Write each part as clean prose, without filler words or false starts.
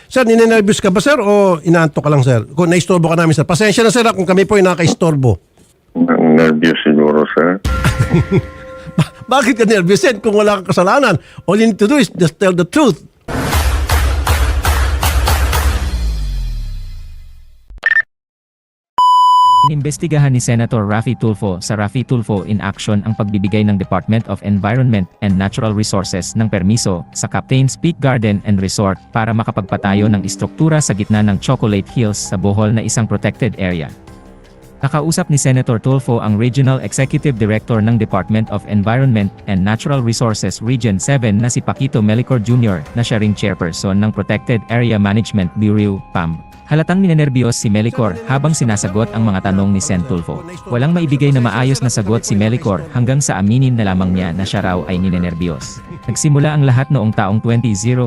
Sir, ninenervyos ka ba, sir, o inaantok ka lang, sir? Kung naistorbo ka namin, sir. Pasensya na, sir, kung kami po ay nakaistorbo. Nervous siguro, sir. Bakit ka nervous, sir, kung wala kang kasalanan? All you need to do is just tell the truth. Inimbestigahan ni Senator Raffy Tulfo sa Raffy Tulfo in Action ang pagbibigay ng Department of Environment and Natural Resources ng permiso sa Captain's Peak Garden and Resort para makapagpatayo ng istruktura sa gitna ng Chocolate Hills sa Bohol na isang protected area. Nakausap ni Senator Tulfo ang Regional Executive Director ng Department of Environment and Natural Resources Region 7 na si Paquito Melicor Jr. na siya ring chairperson ng Protected Area Management Bureau, PAM. Halatang ninenerbyos si Melicor habang sinasagot ang mga tanong ni Sen Tulfo. Walang maibigay na maayos na sagot si Melicor hanggang sa aminin na lamang niya na siya raw ay ninenerbyos. Nagsimula ang lahat noong taong 2005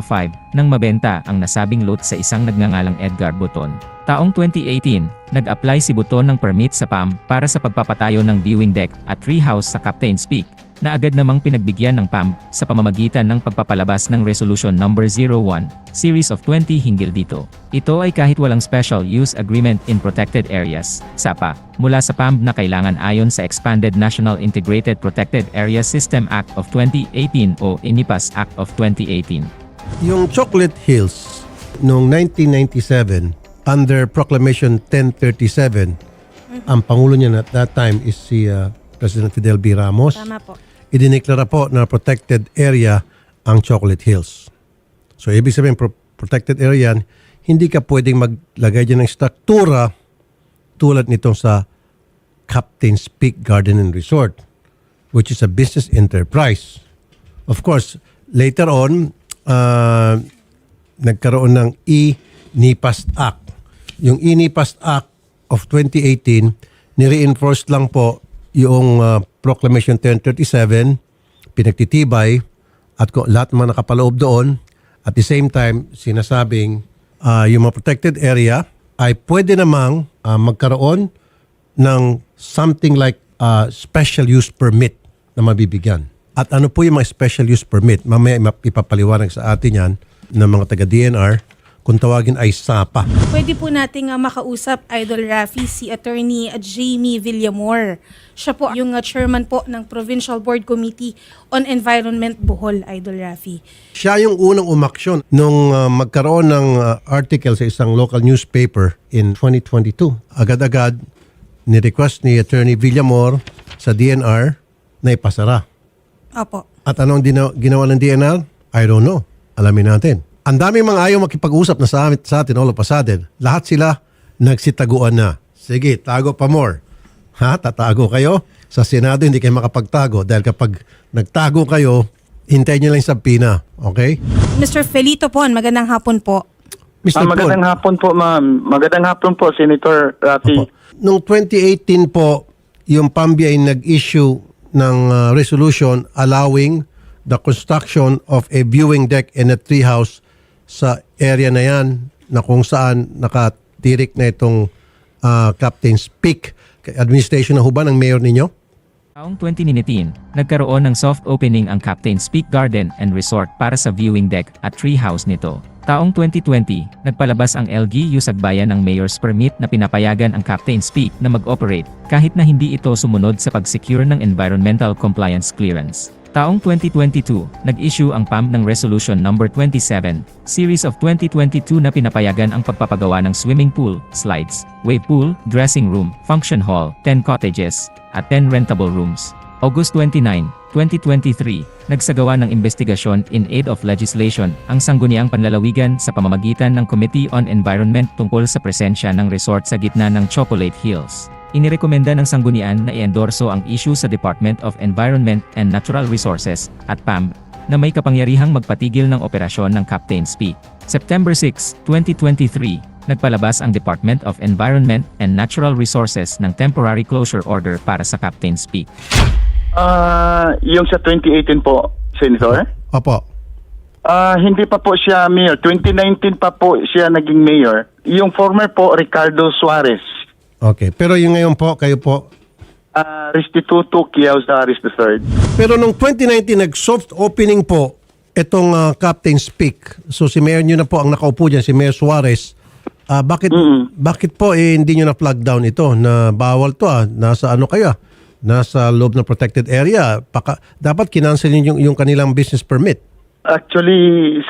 nang mabenta ang nasabing lot sa isang nagngangalang Edgar Buton. Taong 2018, nag-apply si Buton ng permit sa PAM para sa pagpapatayo ng viewing deck at treehouse sa Captain's Peak, na agad namang pinagbigyan ng PAM sa pamamagitan ng pagpapalabas ng Resolution No. 01, Series of 20 hinggil dito. Ito ay kahit walang Special Use Agreement in Protected Areas, SAPA, mula sa PAM na kailangan ayon sa Expanded National Integrated Protected Area System Act of 2018 o INIPAS Act of 2018. Yung Chocolate Hills, noong 1997, under Proclamation 1037, ang Pangulo niya at that time is si President Fidel B. Ramos. Tama po. Idineklara po na protected area ang Chocolate Hills. So, ibig sabihin, protected area yan, hindi ka pwedeng maglagay dyan ng struktura tulad nitong sa Captain's Peak Garden and Resort, which is a business enterprise. Of course, later on, nagkaroon ng INIPAS Act. Yung INIPAS Act of 2018, nireinforced lang po yung Proclamation 1037, pinagtitibay at lahat ng mga nakapaloob doon. At the same time, sinasabing yung mga protected area ay pwede namang magkaroon ng something like special use permit na mabibigyan. At ano po yung mga special use permit? Mamaya ipapaliwanag sa atin yan ng mga taga-DNR. Kung tawagin ay SAPA. Pwede po nating makausap, Idol Raffy, si Attorney Jamie Villamor. Siya po yung chairman po ng Provincial Board Committee on Environment Bohol, Idol Raffy. Siya yung unang umaksyon nung magkaroon ng article sa isang local newspaper in 2022. Agad-agad, ni-request ni Attorney Villamor sa DNR na ipasara. Opo. At anong ginawa ng DNR? I don't know. Alamin natin. Ang daming mga ayaw makipag-usap na sa atin all of a sudden. Lahat sila nagsitaguan na. Sige, tago pa more. Ha? Tatago kayo? Sa Senado hindi kayo makapagtago dahil kapag nagtago kayo, hintayin nyo lang sa pina. Okay? Mr. Felito Pon, magandang hapon po. Mr. Magandang hapon po, ma'am. Magandang hapon po, Senator Raffy. Noong 2018 po, yung PAMBI ay nag-issue ng resolution allowing the construction of a viewing deck and a treehouse sa area na yan na kung saan nakatirik na itong Captain's Peak. Administration na ho ba ng mayor ninyo? Taong 2019, nagkaroon ng soft opening ang Captain's Peak Garden and Resort para sa viewing deck at treehouse nito. Taong 2020, nagpalabas ang LGU Sagbayan ng Mayor's Permit na pinapayagan ang Captain's Peak na mag-operate kahit na hindi ito sumunod sa pag-secure ng Environmental Compliance Clearance. Taong 2022, nag-issue ang PAM ng Resolution No. 27, Series of 2022 na pinapayagan ang pagpapagawa ng swimming pool, slides, wave pool, dressing room, function hall, 10 cottages, at 10 rentable rooms. August 29, 2023, nagsagawa ng investigasyon in aid of legislation ang sangguniang panlalawigan sa pamamagitan ng Committee on Environment tungkol sa presensya ng resort sa gitna ng Chocolate Hills. Inirekomenda ng sanggunian na i-endorso ang issue sa Department of Environment and Natural Resources at PAM na may kapangyarihang magpatigil ng operasyon ng Captain's Peak. September 6, 2023, nagpalabas ang Department of Environment and Natural Resources ng temporary closure order para sa Captain's Peak. Yung sa 2018 po, Senator? Opo. Hindi pa po siya mayor. 2019 pa po siya naging mayor. Yung former po, Ricardo Suarez. Okay. Pero yung ngayon po, kayo po? Restituto Kiao Suarez III. Pero nung 2019, nag-soft opening po Itong Captain's Peak, so si Mayor nyo na po ang nakaupo dyan, si Mayor Suarez. Bakit po hindi nyo na flag down ito na bawal to nasa ano kaya? Nasa loob ng protected area. Dapat kinancel yung kanilang business permit. Actually,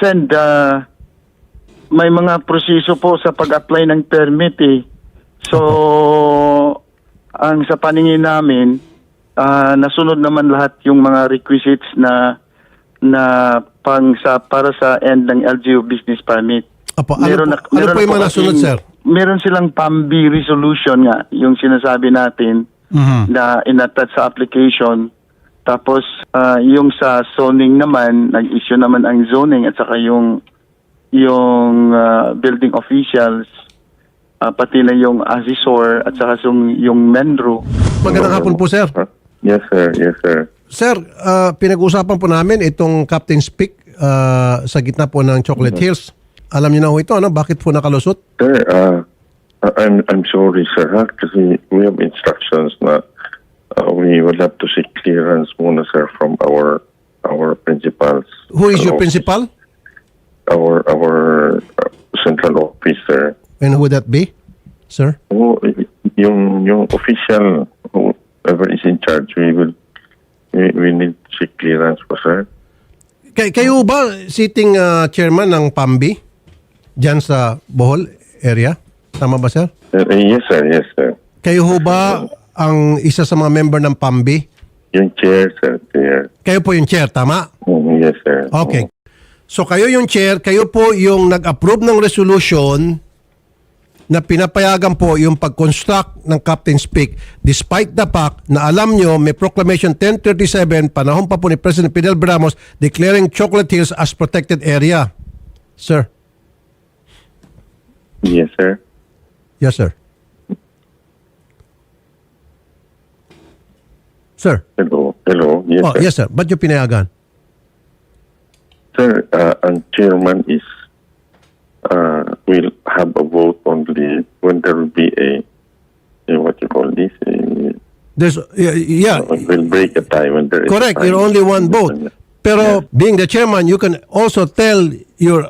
may mga proseso po sa pag-apply ng permit eh. So, ang sa paningin namin, nasunod naman lahat yung mga requisites na para sa end ng LGU business permit. Apo, ano po yung mga nasunod, sir? Meron silang PAMB resolution nga, yung sinasabi natin na inattach sa application. Tapos, yung sa zoning naman, nag-issue naman ang zoning at saka yung building officials, pati na yung assessor at saka yung MENRO. Magandang hapon po, sir. Yes, sir. Yes, sir. Sir, pinag-uusapan po namin itong Captain's Peak sa gitna po ng Chocolate Hills. Alam niyo na ho ito, ano? Bakit po nakalusot? Sir, I'm sorry, sir, kasi we have instructions na we will have to seek clearance muna, sir, from our principals. Who is your principal? Our central officer. And who would that be, sir? Yung official, whoever is in charge, we need to seek clearance po, sir. Kayo ba sitting chairman ng PAMBI dyan sa Bohol area? Tama ba, sir? Yes, sir. Yes, sir. Kayo ho ba ang isa sa mga member ng PAMBI? Yung chair, sir. Chair. Kayo po yung chair, tama? Yes, sir. Okay. So kayo yung chair, kayo po yung nag-approve ng resolution na pinapayagan po yung pag-construct ng Captain's Peak despite the fact na alam nyo may Proclamation 1037 panahon pa po ni President Fidel Ramos declaring Chocolate Hills as protected area. Sir? Yes, sir. Yes, sir. Sir? Hello. Yes, sir. Yes, sir. Ba't yung pinayagan? Sir, ang chairman is will have a vote only when there will be what you call this? There's, yeah. Will break a tie when there is Correct. a tie. You're only one vote. Pero being the chairman, you can also tell your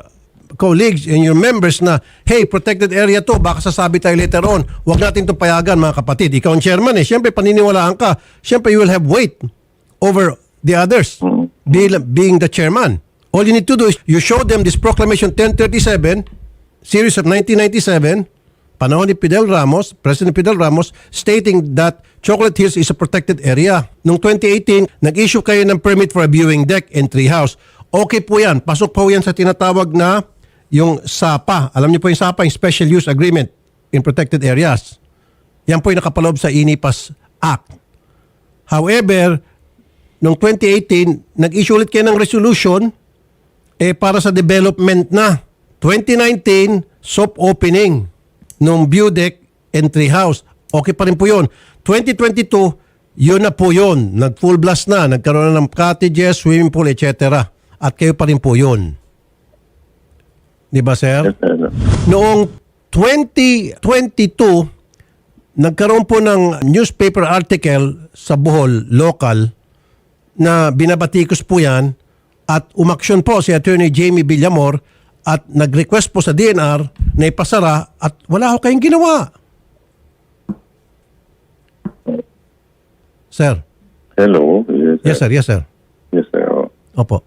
colleagues and your members na, hey, protected area to, baka sasabi tayo later on. Huwag natin itong payagan, mga kapatid. Ikaw ang chairman eh. Siyempre, paniniwalaan ka. Siyempre, you will have weight over the others being the chairman. All you need to do is you show them this Proclamation 1037, series of 1997, panahon ni Fidel Ramos, President Fidel Ramos, stating that Chocolate Hills is a protected area. Noong 2018, nag-issue kayo ng permit for a viewing deck and treehouse. Okay po yan. Pasok po yan sa tinatawag na yung SAPA. Alam niyo po yung SAPA, yung Special Use Agreement in Protected Areas. Yan po yung nakapaloob sa INIPAS Act. However, noong 2018, nag-issue ulit kayo ng resolution para sa development na. 2019, soft opening ng view deck and treehouse. Okay pa rin po yun. 2022, yun na po yun. Nag-full blast na. Nagkaroon na ng cottages, swimming pool, etc. At kayo pa rin po yun. Di ba, sir? Noong 2022, nagkaroon po ng newspaper article sa Bohol, local, na binabatikos po yan at umaksyon po si Attorney Jamie Villamor at nag-request po sa DNR na ipasara at wala ho kayong ginawa. Sir? Hello. Yes, sir. Yes, sir. Yes, sir. Opo.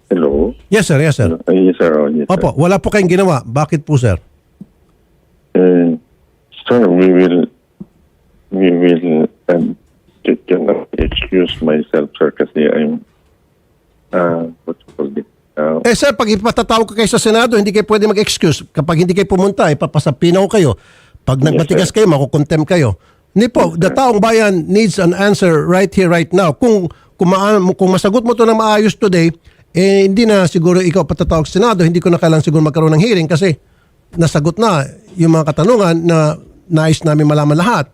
Hello. Yes, sir. Yes, sir. Yes, sir. Yes, sir. Opo. Wala po kayong ginawa. Bakit po, sir? Sir, we will excuse myself, sir, kasi I'm what you call it? Sir, pag ipatatawag ka kayo sa Senado, hindi kayo pwede mag-excuse. Kapag hindi kayo pumunta, ipapasapinaw kayo. Pag nagmatigas kayo, makukontem kayo. Hindi po, the taong bayan needs an answer right here, right now. Kung masagot mo to na maayos today, hindi na siguro ikaw patatawag sa Senado, hindi ko na kailangan siguro magkaroon ng hearing kasi nasagot na yung mga katanungan na nais namin malaman lahat.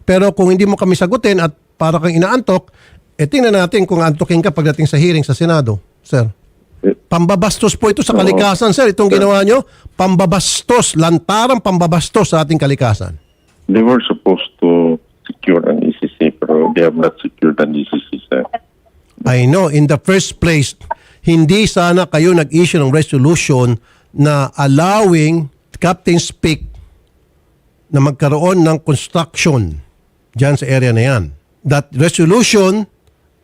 Pero kung hindi mo kami sagutin at para kang inaantok, tingnan natin kung antokin ka pagdating sa hearing sa Senado, sir. Pambabastos po ito sa kalikasan, sir. Itong ginawa nyo, pambabastos, lantarang pambabastos sa ating kalikasan. They were supposed to secure an ECC, pero they have not secured an ECC, sir. I know, in the first place, hindi sana kayo nag-issue ng resolution na allowing Captain's Peak na magkaroon ng construction dyan sa area na yan. That resolution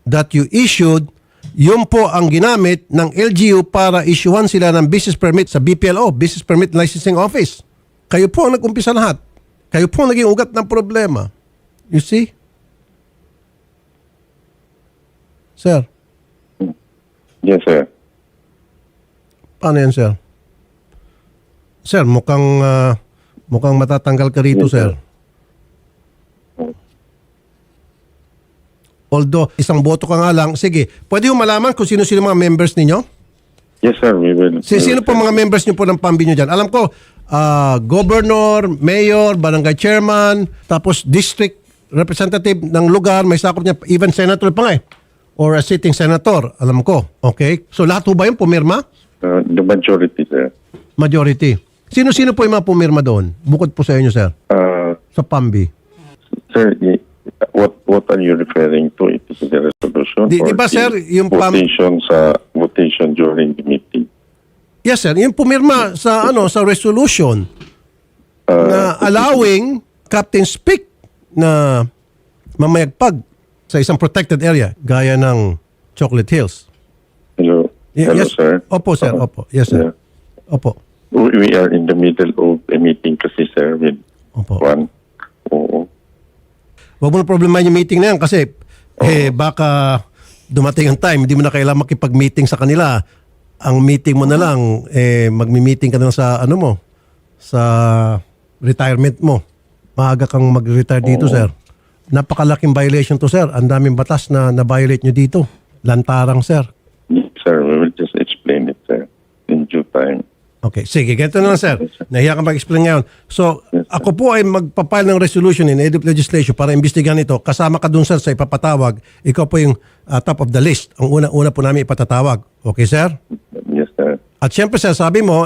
that you issued, yun po ang ginamit ng LGU para issuean sila ng business permit sa BPLO, Business Permit Licensing Office. Kayo po ang nag-umpisa lahat. Kayo po ang naging ugat ng problema. You see? Sir, Yes, sir. paano yan, sir? Sir, mukhang matatanggal ka rito, Yes, sir. Although, isang boto ka nga lang. Sige, pwede yung malaman kung sino-sino mga members ninyo? Yes, sir. We will. Sino po mga members nyo po ng PAMBI nyo dyan? Alam ko, governor, mayor, barangay chairman, tapos district representative ng lugar, may sakop niya, even senator pa nga eh. Or a sitting senator, alam ko. Okay? So lahat po ba yung pumirma? The majority, sir. Majority. Sino-sino po yung mga pumirma doon? Bukod po sa inyo, sir. Sa PAMBI. Sir, what are you referring to? It is the resolution Di or ba, sir, the yung votation during the meeting? Yes, sir. Yung pumirma sa sa resolution na allowing Captain's Peak na mamayagpag sa isang protected area gaya ng Chocolate Hills. Hello, hello, Yes. sir. Opo, sir. Opo. Yes, sir. Yeah. Opo. We are in the middle of a meeting kasi, sir, with Opo. one. Oo. Huwag mo na problemahin yung meeting na yan kasi baka dumating ang time, hindi mo na kailangan makipag-meeting sa kanila. Ang meeting mo na lang, magmi-meeting ka na lang sa sa retirement mo. Maaga kang mag-retire dito, sir. Napakalaking violation to, sir. Ang daming batas na na-violate nyo dito. Lantarang, sir. Yes, sir, we will just explain it, sir, in due time. Okay, sige. Ganito na lang, sir. Nahiya ka mag-explain ngayon. So, ako po ay magpapile ng resolution in EDUP legislation para imbestigahan ito. Kasama ka dun, sir, sa ipapatawag. Ikaw po yung top of the list. Ang una po namin ipatatawag. Okay, sir? Yes, sir. At syempre, sir, sabi mo,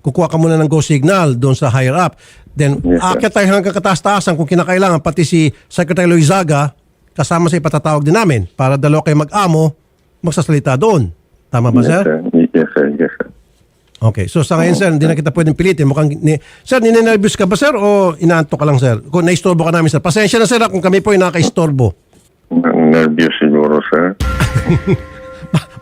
kukuha ka muna ng go signal doon sa higher up. Then, Yes, sir. aakyat tayo hanggang kataas-taasan kung kinakailangan. Pati si Secretary Loizaga, kasama sa ipatatawag din namin para dalawa kayo mag-amo, magsasalita doon. Tama ba, Yes, sir? sir. Yes, sir. Yes, sir. Okay. So, sa ngayon, sir, hindi na kita pwedeng pilitin. Sir, ninenervous ka ba, sir, o inaantok ka lang, sir? Kung naistorbo ka namin, sir. Pasensya na, sir, kung kami po ay nakaistorbo. Nervous siguro, sir.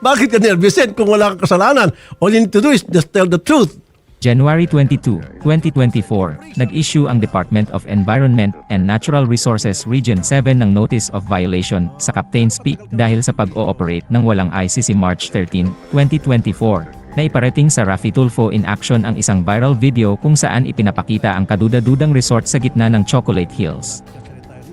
Bakit ka nervous, sir, kung wala kang kasalanan? All you need to do is just tell the truth. January 22, 2024, nag-issue ang Department of Environment and Natural Resources Region 7 ng Notice of Violation sa Captain's Peak dahil sa pag-ooperate ng walang ICC March 13, 2024, na iparating sa Raffy Tulfo in action ang isang viral video kung saan ipinapakita ang kaduda-dudang resort sa gitna ng Chocolate Hills.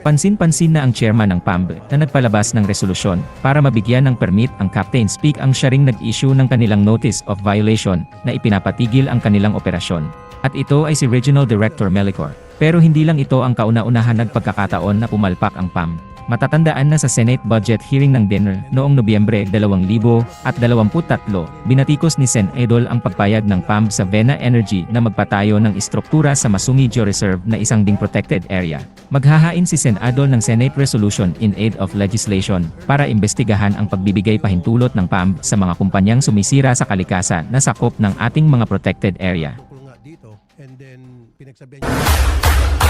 Pansin-pansin na ang chairman ng PAMB na nagpalabas ng resolusyon para mabigyan ng permit ang Captain's Peak ang siya ring nag-issue ng kanilang notice of violation na ipinapatigil ang kanilang operasyon. At ito ay si Regional Director Melicor. Pero hindi lang ito ang kauna-unahan nagpagkakataon na pumalpak ang PAMB. Matatandaan na sa Senate budget hearing ng DENR noong Nobyembre 2023, binatikos ni Sen. Edol ang pagpayag ng PAMB sa Vena Energy na magpatayo ng istruktura sa Masungi Georeserve na isang ding protected area. Maghahain si Sen. Edol ng Senate Resolution in Aid of Legislation para imbestigahan ang pagbibigay pahintulot ng PAMB sa mga kumpanyang sumisira sa kalikasan na sakop ng ating mga protected area. Dito, and then pinagsabihan niya.